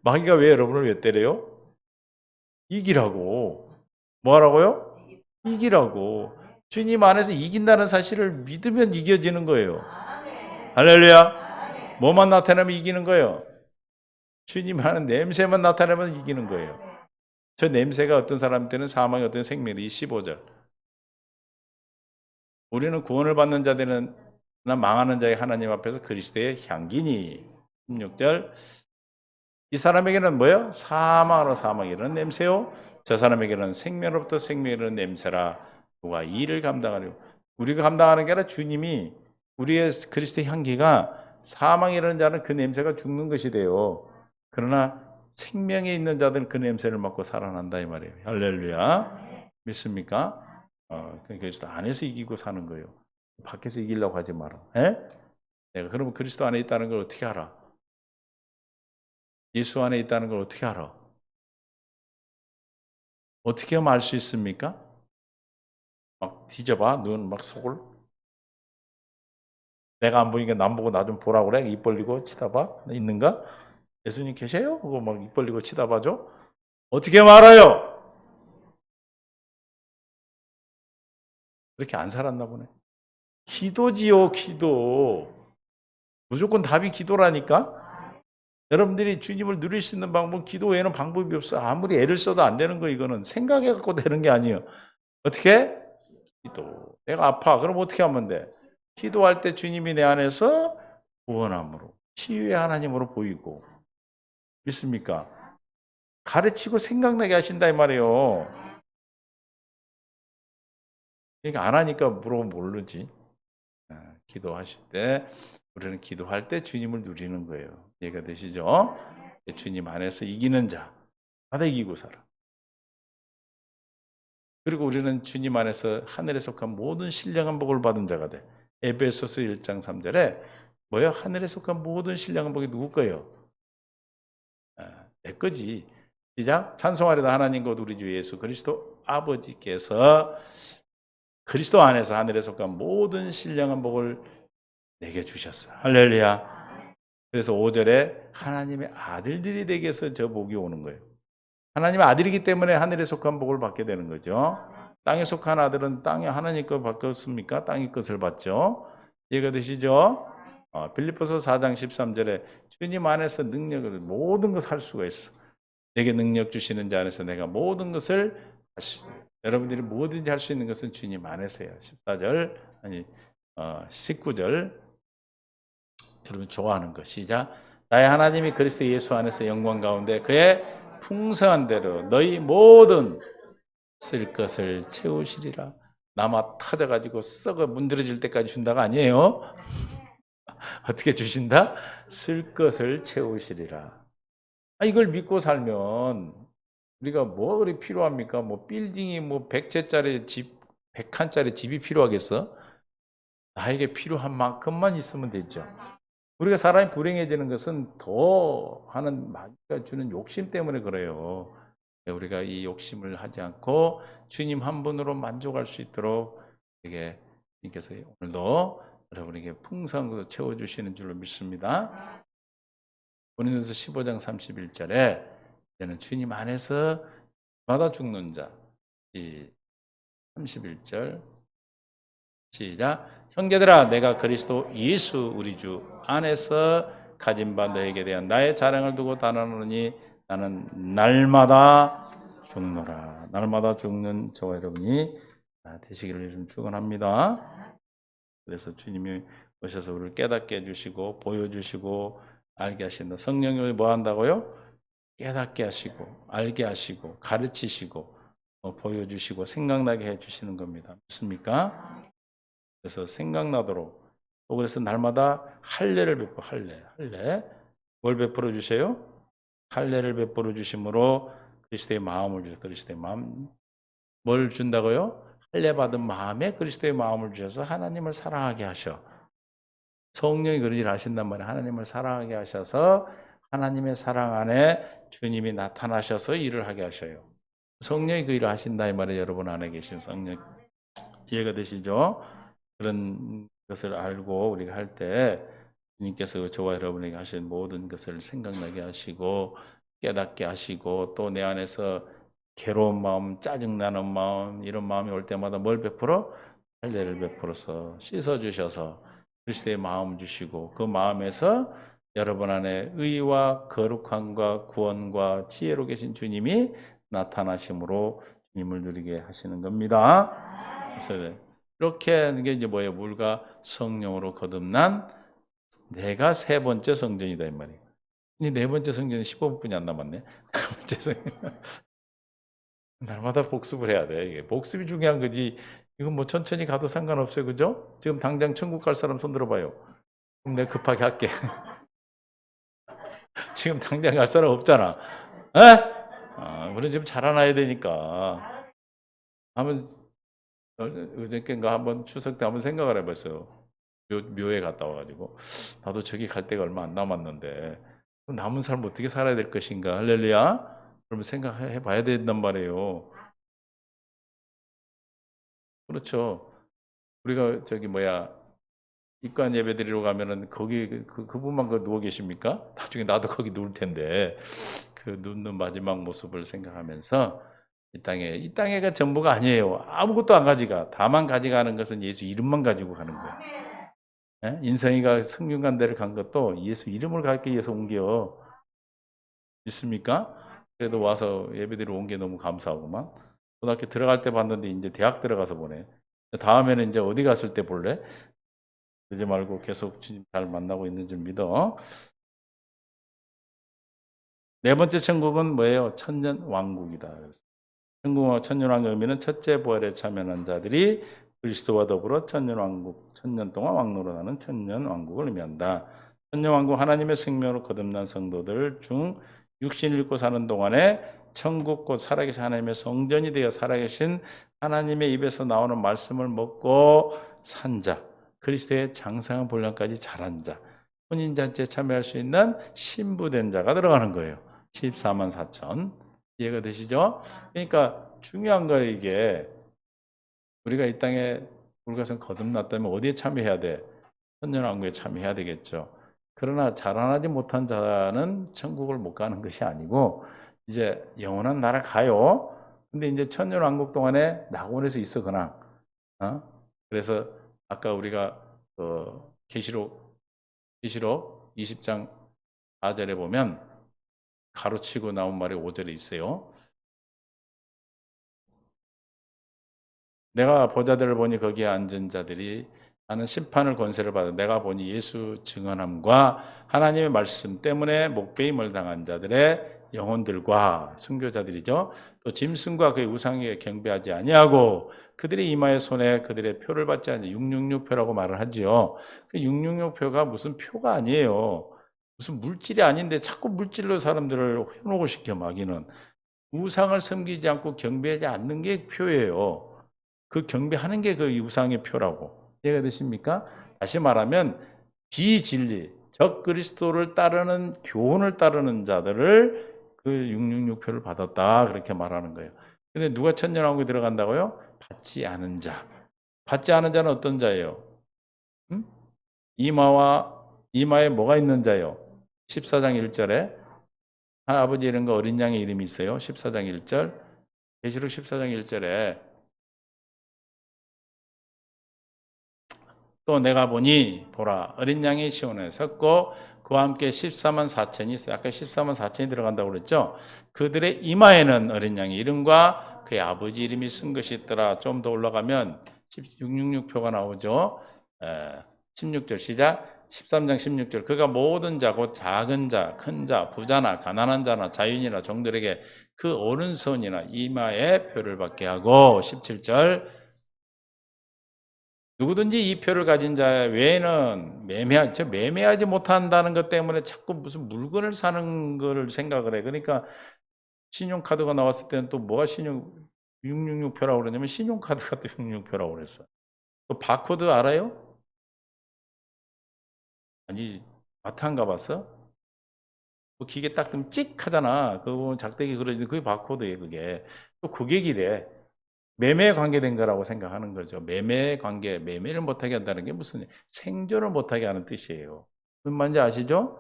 마귀가 왜 여러분을 왜 때려요? 이기라고. 뭐 하라고요? 이기라고. 주님 안에서 이긴다는 사실을 믿으면 이겨지는 거예요. 할렐루야. 뭐만 나타나면 이기는 거예요. 주님 하는 냄새만 나타나면 이기는 거예요. 저 냄새가 어떤 사람한테는 사망이 어떤 생명이 15절. 우리는 구원을 받는 자들은 나 망하는 자의 하나님 앞에서 그리스도의 향기니. 16절. 이 사람에게는 뭐예요? 사망으로 사망이 이르는 냄새요. 저 사람에게는 생명으로부터 생명이 이르는 냄새라. 누가 이 일을 감당하려고. 우리가 감당하는 게 아니라 주님이 우리의 그리스도의 향기가 사망에 이르는 자는 그 냄새가 죽는 것이 돼요. 그러나 생명에 있는 자들은 그 냄새를 맡고 살아난다 이 말이에요. 할렐루야. 믿습니까? 그리스도 안에서 이기고 사는 거예요. 밖에서 이기려고 하지 마라. 에? 내가 그러면 그리스도 안에 있다는 걸 어떻게 알아? 예수 안에 있다는 걸 어떻게 알아? 어떻게 하면 알 수 있습니까? 막 뒤져봐, 눈 막 속을. 내가 안 보니까 남 보고 나 좀 보라고 그래? 입 벌리고 치다봐? 있는가? 예수님 계세요? 그거 막 입 벌리고 치다봐줘? 어떻게 말아요? 그렇게 안 살았나 보네. 기도지요, 기도. 무조건 답이 기도라니까? 여러분들이 주님을 누릴 수 있는 방법은 기도 외에는 방법이 없어. 아무리 애를 써도 안 되는 거, 이거는. 생각해갖고 되는 게 아니에요. 어떻게? 기도. 내가 아파. 그럼 어떻게 하면 돼? 기도할 때 주님이 내 안에서 구원함으로, 치유의 하나님으로 보이고. 믿습니까? 가르치고 생각나게 하신다 이 말이에요. 그러니까 안 하니까 물어보면 모르지. 기도하실 때 우리는 기도할 때 주님을 누리는 거예요. 이해가 되시죠? 주님 안에서 이기는 자, 다 이기고 살아. 그리고 우리는 주님 안에서 하늘에 속한 모든 신령한 복을 받은 자가 돼. 에베소서 1장 3절에 뭐야? 하늘에 속한 모든 신령한 복이 누구 거예요? 내 거지. 시작. 찬송하리다 하나님 곧 우리 주 예수 그리스도 아버지께서 그리스도 안에서 하늘에 속한 모든 신령한 복을 내게 주셨어. 할렐루야. 그래서 5절에 하나님의 아들들이 되게 해서 저 복이 오는 거예요. 하나님의 아들이기 때문에 하늘에 속한 복을 받게 되는 거죠. 땅에 속한 아들은 땅에 하나님 것 받겠습니까? 땅의 것을 받죠. 이해가 되시죠? 빌립보서 4장 13절에 주님 안에서 능력을 모든 것을 할 수가 있어. 내게 능력 주시는 자 안에서 내가 모든 것을 할 수 있어요. 여러분들이 뭐든지 할 수 있는 것은 주님 안에서요. 14절 아니 19절 여러분 좋아하는 거 시작. 나의 하나님이 그리스도 예수 안에서 영광 가운데 그의 풍성한 대로 너희 모든 쓸 것을 채우시리라. 남아 타져가지고 썩어 문드러질 때까지 준다가 아니에요. 어떻게 주신다? 쓸 것을 채우시리라. 이걸 믿고 살면 우리가 뭐 그리 필요합니까? 뭐 빌딩이 뭐 100채짜리 집, 100칸짜리 집이 필요하겠어? 나에게 필요한 만큼만 있으면 되죠. 우리가 사람이 불행해지는 것은 더 하는 마귀가 주는 욕심 때문에 그래요. 우리가 이 욕심을 하지 않고 주님 한 분으로 만족할 수 있도록 이게 주님께서 오늘도 여러분에게 풍성한 것을 채워주시는 줄로 믿습니다. 고린도서 15장 31절에 이제는 주님 안에서 받아 죽는 자. 이 31절 시작. 형제들아 내가 그리스도 예수 우리 주 안에서 가진 바 너에게 대한 나의 자랑을 두고 단언하노니 나는 날마다 죽노라. 날마다 죽는 저와 여러분이 되시기를 좀 축원합니다. 그래서 주님이 오셔서 우리를 깨닫게 해주시고 보여주시고 알게 하신다. 성령이 뭐 한다고요? 깨닫게 하시고 알게 하시고 가르치시고 보여주시고 생각나게 해주시는 겁니다. 맞습니까? 그래서 생각나도록 또 그래서 날마다 할례를 베풀어 할례 뭘 베풀어 주세요? 할례를 베풀어 주심으로 그리스도의 마음을 주셔서 그리스도의 마음 뭘 준다고요? 할례 받은 마음에 그리스도의 마음을 주셔서 하나님을 사랑하게 하셔. 성령이 그런 일을 하신단 말이에요. 하나님을 사랑하게 하셔서 하나님의 사랑 안에 주님이 나타나셔서 일을 하게 하셔요. 성령이 그 일을 하신다 이 말이에요. 여러분 안에 계신 성령. 이해가 되시죠? 그런 것을 알고 우리가 할 때 주님께서 저와 여러분에게 하신 모든 것을 생각나게 하시고 깨닫게 하시고 또 내 안에서 괴로운 마음, 짜증나는 마음 이런 마음이 올 때마다 뭘 베풀어? 할례를 베풀어서 씻어주셔서 그리스도의 마음을 주시고 그 마음에서 여러분 안에 의와 거룩함과 구원과 지혜로 계신 주님이 나타나심으로 주님을 누리게 하시는 겁니다. 그래서 이렇게 하는 게 이제 뭐예요? 물과 성령으로 거듭난 내가 세 번째 성전이다 이 말이에요. 이 네 번째 성전은 15분뿐이 안 남았네. 네 번째 성전. 날마다 복습을 해야 돼. 이게 복습이 중요한 거지. 이건 뭐 천천히 가도 상관없어요. 그죠? 지금 당장 천국 갈 사람 손 들어봐요. 그럼 내가 급하게 할게. 지금 당장 갈 사람 없잖아. 에? 우리 좀 자라나야 되니까. 한번 어저께인가 한번 추석 때 한번 생각을 해봤어요. 묘에 갔다 와가지고 나도 저기 갈 데가 얼마 안 남았는데 남은 삶 어떻게 살아야 될 것인가. 할렐루야. 그러면 생각해 봐야 된단 말이에요. 그렇죠. 우리가 저기 뭐야 입관 예배 드리러 가면은 거기 그분만 누워 계십니까? 나중에 나도 거기 누울 텐데 그 눕는 마지막 모습을 생각하면서 이 땅에가 전부가 아니에요. 아무것도 안 가져가. 다만 가져가는 것은 예수 이름만 가지고 가는 거예요. 예? 인성이가 성균관대를 간 것도 예수 이름을 가르치기 위해서 옮겨. 있습니까? 그래도 와서 예배드리러 온 게 너무 감사하고만. 고등학교 들어갈 때 봤는데 이제 대학 들어가서 보네. 다음에는 이제 어디 갔을 때 볼래? 그러지 말고 계속 주님 잘 만나고 있는 줄 믿어. 네 번째 천국은 뭐예요? 천년 왕국이다. 천국과 천년 왕국의 의미는 첫째 부활에 참여한 자들이 그리스도와 더불어 천년 왕국, 천년 동안 왕노릇하는 천년 왕국을 의미한다. 천년 왕국 하나님의 생명으로 거듭난 성도들 중 육신을 입고 사는 동안에 천국 곧 살아계신 하나님의 성전이 되어 살아계신 하나님의 입에서 나오는 말씀을 먹고 산 자, 그리스도의 장성한 분량까지 자란 자, 혼인잔치에 참여할 수 있는 신부된 자가 들어가는 거예요. 14만 4천. 이해가 되시죠? 그러니까 중요한 거예요, 이게. 우리가 이 땅에 불가선 거듭났다면 어디에 참여해야 돼? 천년왕국에 참여해야 되겠죠. 그러나 자라나지 못한 자는 천국을 못 가는 것이 아니고 이제 영원한 나라 가요. 근데 이제 천년왕국 동안에 낙원에서 있어 그냥. 그래서 아까 우리가 계시록 20장 4절에 보면 가로치고 나온 말이 5절에 있어요. 내가 보자들을 보니 거기에 앉은 자들이 나는 심판을 권세를 받아 내가 보니 예수 증언함과 하나님의 말씀 때문에 목배임을 당한 자들의 영혼들과 순교자들이죠. 또 짐승과 그의 우상에 경배하지 아니하고 그들의 이마의 손에 그들의 표를 받지 아니 666표라고 말을 하지요. 그 666표가 무슨 표가 아니에요. 무슨 물질이 아닌데 자꾸 물질로 사람들을 현혹을 시켜 마귀는. 우상을 섬기지 않고 경배하지 않는 게 표예요. 그 경배하는 게 그 우상의 표라고. 이해가 되십니까? 다시 말하면 비진리, 적 그리스도를 따르는 교훈을 따르는 자들을 그 666표를 받았다 그렇게 말하는 거예요. 근데 누가 천년왕국에 들어간다고요? 받지 않은 자. 받지 않은 자는 어떤 자예요? 이마에 뭐가 있는 자예요? 14장 1절에 아버지 이름과 어린 양의 이름이 있어요. 14장 1절. 계시록 14장 1절에 또 내가 보니 보라 어린 양이 시온에 섰고 그와 함께 14만 4천이 있어요. 아까 14만 4천이 들어간다고 그랬죠. 그들의 이마에는 어린 양의 이름과 그의 아버지 이름이 쓴 것이 있더라. 좀 더 올라가면 666표가 나오죠. 16절 시작. 13장 16절 그가 모든 자 곧 작은 자, 큰 자, 부자나 가난한 자나 자유인이나 종들에게 그 오른손이나 이마에 표를 받게 하고 17절 누구든지 이 표를 가진 자 외에는 매매하지 못한다는 것 때문에 자꾸 무슨 물건을 사는 거를 생각을 해. 그러니까 신용카드가 나왔을 때는 또 뭐가 666표라고 그러냐면 신용카드가 또 666표라고 그랬어. 그 바코드 알아요? 아니, 마트 안 가봤어? 그 기계 딱 뜨면 찍 하잖아. 그거 작대기 그려지는 그게 바코드예요, 그게. 또 고객이 돼. 매매에 관계된 거라고 생각하는 거죠. 매매 관계, 매매를 못하게 한다는 게 무슨 생존을 못하게 하는 뜻이에요. 무슨 말인지 아시죠?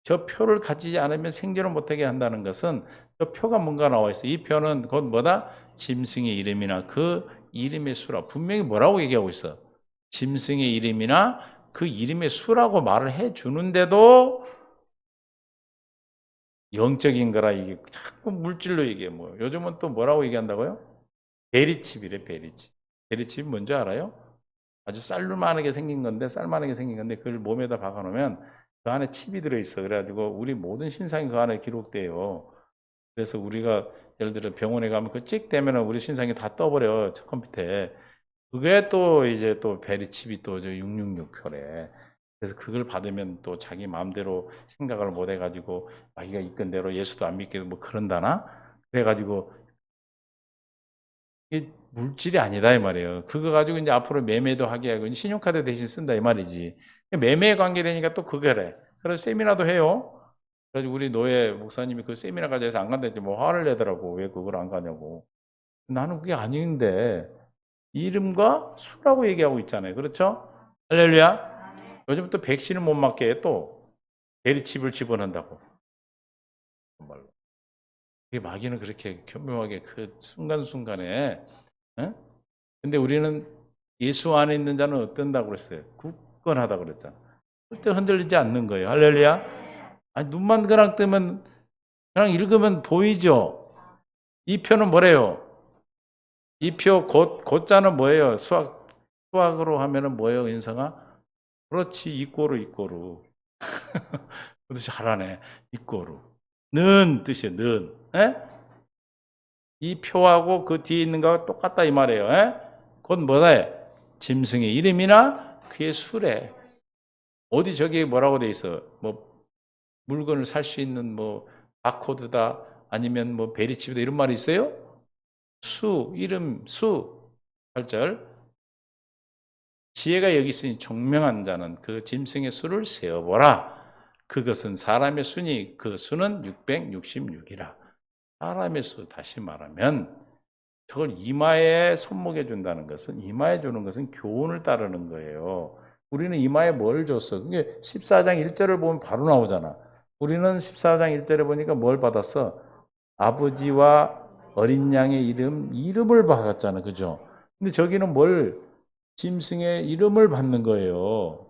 저 표를 가지지 않으면 생존을 못하게 한다는 것은 저 표가 뭔가 나와 있어. 이 표는 곧 뭐다? 짐승의 이름이나 그 이름의 수라. 분명히 뭐라고 얘기하고 있어? 짐승의 이름이나 그 이름의 수라고 말을 해 주는데도 영적인 거라 이게 자꾸 물질로 얘기해. 뭐 요즘은 또 뭐라고 얘기한다고요? 베리칩이래, 베리칩. 베리칩이 뭔지 알아요? 아주 쌀만하게 생긴 건데, 쌀만하게 생긴 건데, 그걸 몸에다 박아놓으면 그 안에 칩이 들어있어. 그래가지고 우리 모든 신상이 그 안에 기록돼요. 그래서 우리가 예를 들어 병원에 가면 그 찍 되면은 우리 신상이 다 떠버려. 저 컴퓨터에. 그게 또 이제 또 베리칩이 또 666표래. 그래서 그걸 받으면 또 자기 마음대로 생각을 못 해가지고 자기가 이끈 대로 예수도 안 믿게 뭐 그런다나? 그래가지고 이게 물질이 아니다 이 말이에요. 그거 가지고 이제 앞으로 매매도 하게 하고 신용카드 대신 쓴다 이 말이지. 매매에 관계되니까 또 그거래. 그래서 세미나도 해요. 그래가지고 우리 노예 목사님이 그 세미나 가져서 안 간다 했더니 뭐 화를 내더라고. 왜 그걸 안 가냐고. 나는 그게 아닌데 이름과 수라고 얘기하고 있잖아요. 그렇죠? 할렐루야. 요즘 또 백신을 못 맞게 해 또 대리칩을 집어넣는다고. 정말로. 그게 마귀는 그렇게 교묘하게 그 순간순간에 어? 근데 우리는 예수 안에 있는 자는 어떤다고 그랬어요? 굳건하다고 그랬잖아. 절대 흔들리지 않는 거예요. 할렐루야. 아니, 눈만 그냥 뜨면, 그냥 읽으면 보이죠? 이 표는 뭐래요? 이 표, 곧자는 뭐예요? 수학으로 하면은 뭐예요, 인성아? 그렇지, 이꼬르, 이꼬르. 그것도 잘하네. 이꼬르. 는 뜻이에요, 는. 에? 이 표하고 그 뒤에 있는 거가 똑같다, 이 말이에요. 에? 곧 뭐다? 짐승의 이름이나 그의 수래. 어디 저기 뭐라고 돼 있어? 뭐 물건을 살 수 있는 뭐 바코드다 아니면 뭐 베리칩이다 이런 말이 있어요? 수, 이름, 수. 8절. 지혜가 여기 있으니 총명한 자는 그 짐승의 수를 세어보라. 그것은 사람의 수니 그 수는 666이라. 사람의 수 다시 말하면 저걸 이마에 손목에 준다는 것은 이마에 주는 것은 교훈을 따르는 거예요. 우리는 이마에 뭘 줬어? 그게 14장 1절을 보면 바로 나오잖아. 우리는 14장 1절에 보니까 뭘 받았어? 아버지와 어린 양의 이름을 받았잖아. 그죠? 근데 저기는 뭘 짐승의 이름을 받는 거예요.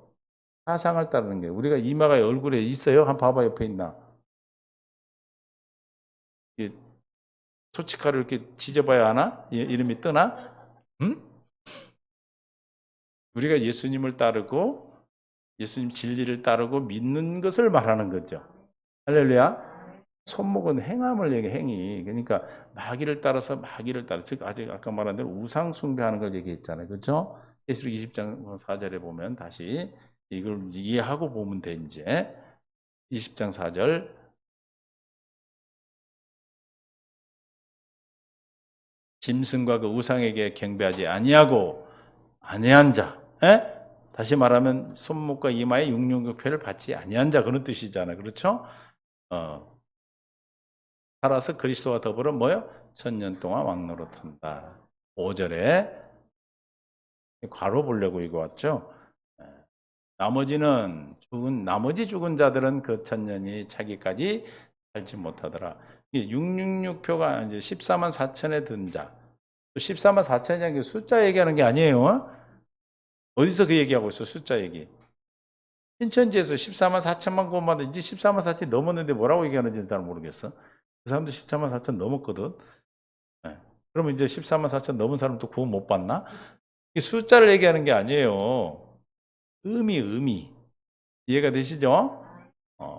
사상을 따르는 거예요. 우리가 이마가 얼굴에 있어요? 한번 봐봐 옆에 있나? 토치카를 이렇게 지져봐야 하나? 이름이 뜨나? 응? 우리가 예수님을 따르고 예수님 진리를 따르고 믿는 것을 말하는 거죠. 할렐루야. 손목은 행함을 얘기해, 행위. 그러니까 마귀를 따라서 마귀를 따라 즉 아직 아까 말한 대로 우상 숭배하는 걸 얘기했잖아요. 그렇죠? 예수록 20장 4절에 보면 다시 이걸 이해하고 보면 돼 이제. 20장 4절. 짐승과 그 우상에게 경배하지 아니하고 아니한 자. 에? 다시 말하면 손목과 이마에 666표를 받지 아니한 자 그런 뜻이잖아요. 그렇죠? 살아서 그리스도와 더불어 뭐요? 1000년 동안 왕노릇한다. 5절에 괄호 보려고 이거 왔죠? 나머지 죽은 자들은 그 1000년이 차기까지 살지 못하더라. 666표가 이제 14만 4천에 든 자. 14만 4천이라는 게 숫자 얘기하는 게 아니에요. 어디서 그 얘기하고 있어? 숫자 얘기. 신천지에서 14만 4천만 곳마다 이제 14만 4천이 넘었는데 뭐라고 얘기하는지 잘 모르겠어. 그 사람들 14만 4천 넘었거든. 네. 그러면 이제 14만 4천 넘은 사람 또 구원 못 받나? 이 숫자를 얘기하는 게 아니에요. 의미. 이해가 되시죠?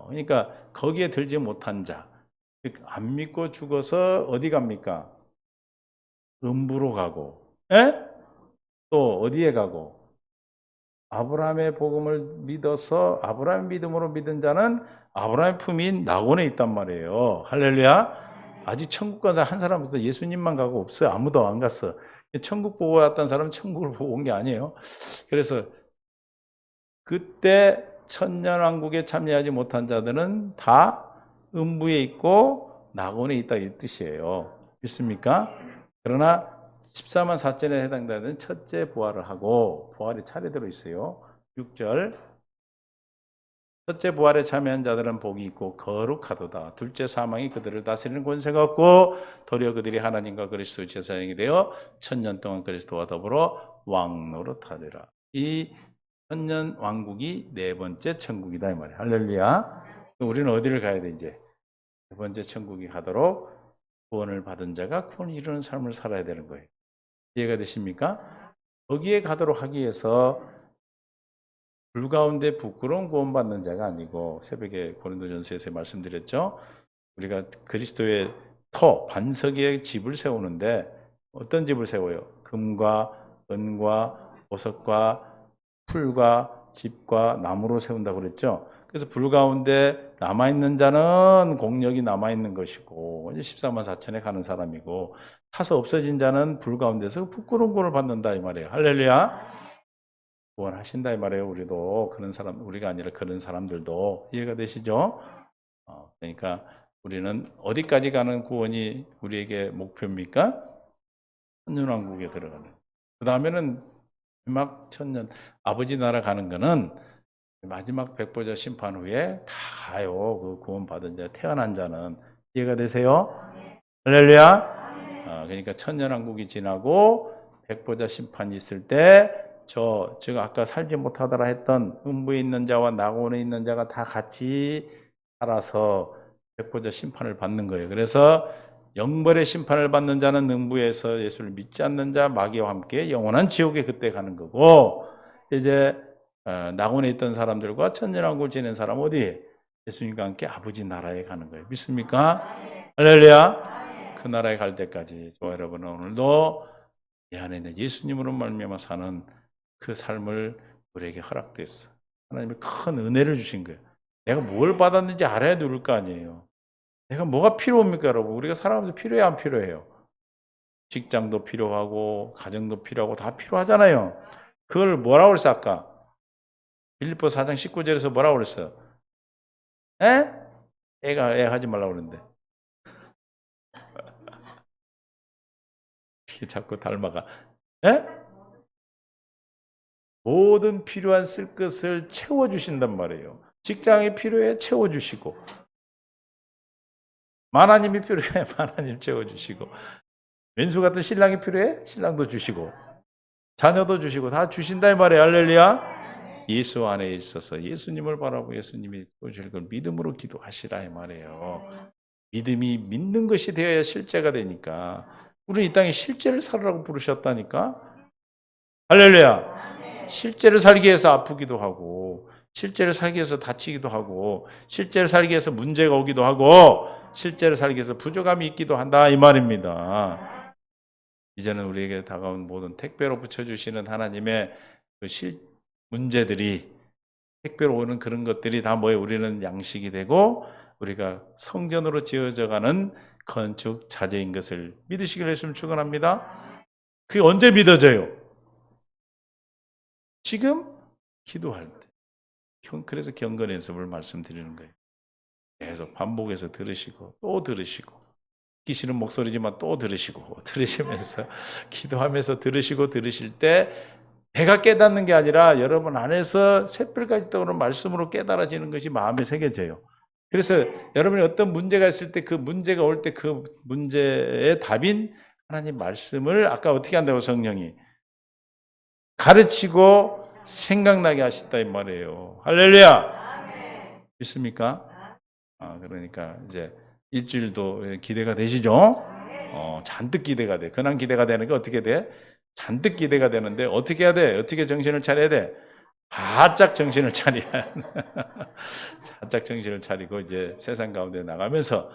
그러니까 거기에 들지 못한 자. 안 믿고 죽어서 어디 갑니까? 음부로 가고. 예? 또 어디에 가고 아브라함의 복음을 믿어서 아브라함의 믿음으로 믿은 자는 아브라함의 품인 낙원에 있단 말이에요. 할렐루야. 아직 천국 간 한 사람도 예수님만 가고 없어요. 아무도 안 갔어. 천국 보고 왔던 사람은 천국을 보고 온 게 아니에요. 그래서 그때 천년왕국에 참여하지 못한 자들은 다 음부에 있고 낙원에 있다 이 뜻이에요. 믿습니까? 그러나 14만 4천에 해당되는 첫째 부활을 하고 부활이 차례대로 있어요. 6절 첫째 부활에 참여한 자들은 복이 있고 거룩하도다. 둘째 사망이 그들을 다스리는 권세가 없고 도리어 그들이 하나님과 그리스도 제사장이 되어 천년 동안 그리스도와 더불어 왕노릇하리라. 이 천년 왕국이 네 번째 천국이다 이 말이에요. 할렐루야. 우리는 어디를 가야 돼 이제? 네 번째 천국이 가도록 구원을 받은 자가 구원을 이루는 삶을 살아야 되는 거예요. 이해가 되십니까? 거기에 가도록 하기 위해서 불 가운데 부끄러운 구원받는 자가 아니고 새벽에 고린도전서에서 말씀드렸죠. 우리가 그리스도의 터, 반석 위에 집을 세우는데 어떤 집을 세워요? 금과 은과 보석과 풀과 집과 나무로 세운다고 그랬죠. 그래서 불 가운데 남아있는 자는 공력이 남아있는 것이고 14만 4천에 가는 사람이고 타서 없어진 자는 불 가운데서 부끄러운 구원을 받는다 이 말이에요. 할렐루야. 구원하신다 이 말이에요. 우리도 그런 사람, 우리가 아니라 그런 사람들도 이해가 되시죠? 그러니까 우리는 어디까지 가는 구원이 우리에게 목표입니까? 천년왕국에 들어가는. 그 다음에는 마지막 천년 아버지 나라 가는 거는 마지막 백보자 심판 후에 다 가요. 그 구원받은 자, 태어난 자는. 이해가 되세요? 할렐루야. 그러니까 천년왕국이 지나고 백보자 심판이 있을 때 제가 아까 살지 못하더라 했던 음부에 있는 자와 낙원에 있는 자가 다 같이 살아서 백보자 심판을 받는 거예요. 그래서 영벌의 심판을 받는 자는 음부에서 예수를 믿지 않는 자 마귀와 함께 영원한 지옥에 그때 가는 거고, 이제 낙원에 있던 사람들과 천년왕국을 지낸 사람 어디? 예수님과 함께 아버지 나라에 가는 거예요. 믿습니까? 할렐루야. 그 나라에 갈 때까지 저와 여러분은 오늘도 내 안에 있는 예수님으로 말미암아 사는 그 삶을 우리에게 허락됐어. 하나님이 큰 은혜를 주신 거예요. 내가 뭘 받았는지 알아야 누를 거 아니에요. 내가 뭐가 필요합니까, 여러분? 우리가 살아가면서 필요해, 안 필요해요? 직장도 필요하고, 가정도 필요하고, 다 필요하잖아요. 그걸 뭐라고 그랬어, 아까? 빌립보 4장 19절에서 뭐라고 그랬어요? 에? 애 하지 말라고 그랬는데. 이게 자꾸 닮아가. 에? 모든 필요한 쓸 것을 채워주신단 말이에요. 직장이 필요해, 채워주시고. 만화님이 필요해, 만화님 채워주시고. 왼수 같은 신랑이 필요해, 신랑도 주시고. 자녀도 주시고 다 주신다 이 말이에요. 할렐루야. 예수 안에 있어서 예수님을 바라고 예수님이 주실 걸 믿음으로 기도하시라 이 말이에요. 믿음이 믿는 것이 되어야 실제가 되니까. 우리는 이 땅에 실제를 살으라고 부르셨다니까. 할렐루야. 실제를 살기 위해서 아프기도 하고, 실제를 살기 위해서 다치기도 하고, 실제를 살기 위해서 문제가 오기도 하고, 실제를 살기 위해서 부족함이 있기도 한다 이 말입니다. 이제는 우리에게 다가온 모든 택배로 붙여주시는 하나님의 그 문제들이, 택배로 오는 그런 것들이 다 뭐예요? 우리는 양식이 되고 우리가 성전으로 지어져가는 건축 자재인 것을 믿으시기를 예수님 축원합니다. 그게 언제 믿어져요? 지금 기도할 때. 그래서 경건 연습을 말씀드리는 거예요. 계속 반복해서 들으시고 또 들으시고, 듣기 싫은 목소리지만 또 들으시면서 기도하면서 들으실 때 배가 깨닫는 게 아니라 여러분 안에서 새별까지 떠오르는 말씀으로 깨달아지는 것이 마음에 새겨져요. 그래서 여러분이 어떤 문제가 있을 때 그 문제가 올 때 그 문제의 답인 하나님 말씀을 아까 어떻게 한다고 성령이 가르치고 생각나게 하신다 이 말이에요. 할렐루야. 믿습니까? 그러니까 이제 일주일도 기대가 되시죠? 잔뜩 기대가 돼. 근한 기대가 되는 게 어떻게 돼? 잔뜩 기대가 되는데 어떻게 해야 돼? 어떻게 정신을 차려야 돼? 바짝 정신을 차려야 바짝 정신을 차리고 이제 세상 가운데 나가면서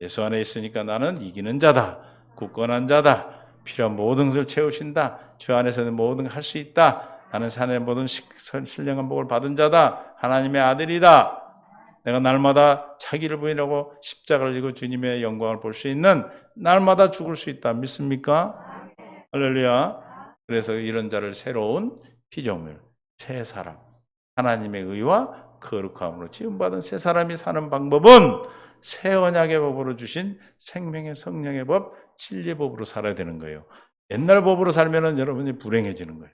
예수 안에 있으니까 나는 이기는 자다. 굳건한 자다. 필요한 모든 것을 채우신다. 주 안에서는 모든 걸 할 수 있다. 나는 산의 모든 신령한 복을 받은 자다. 하나님의 아들이다. 내가 날마다 자기를 부인하고 십자가를 지고 주님의 영광을 볼 수 있는 날마다 죽을 수 있다. 믿습니까? 할렐루야. 그래서 이런 자를 새로운 피조물, 새 사람, 하나님의 의와 거룩함으로 지음받은 새 사람이 사는 방법은 새 언약의 법으로 주신 생명의 성령의 법, 진리의 법으로 살아야 되는 거예요. 옛날 법으로 살면은 여러분이 불행해지는 거예요.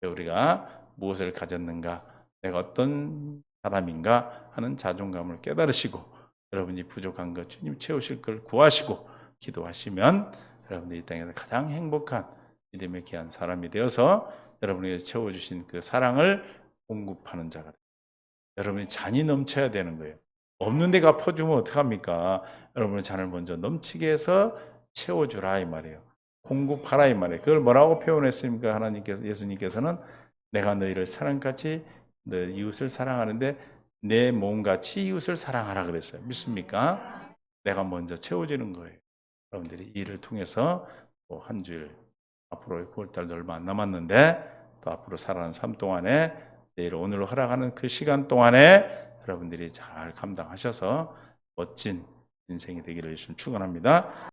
우리가 무엇을 가졌는가, 내가 어떤 사람인가 하는 자존감을 깨달으시고 여러분이 부족한 것 주님 채우실 걸 구하시고 기도하시면 여러분들이 이 땅에서 가장 행복한 믿음의 귀한 사람이 되어서 여러분에게 채워주신 그 사랑을 공급하는 자가 됩니다. 여러분이 잔이 넘쳐야 되는 거예요. 없는 데가 퍼주면 어떡합니까? 여러분의 잔을 먼저 넘치게 해서 채워주라 이 말이에요. 공급하라 이 말이에요. 그걸 뭐라고 표현했습니까? 하나님께서, 예수님께서는 내가 너희를 사랑같이 너 이웃을 사랑하는데 내 몸같이 이웃을 사랑하라 그랬어요. 믿습니까? 내가 먼저 채워지는 거예요. 여러분들이 이 일을 통해서 한 주일 앞으로 9월달도 얼마 안 남았는데 또 앞으로 살아가는 삶 동안에 내일 오늘 허락하는 그 시간 동안에 여러분들이 잘 감당하셔서 멋진 인생이 되기를 예수님 축원합니다.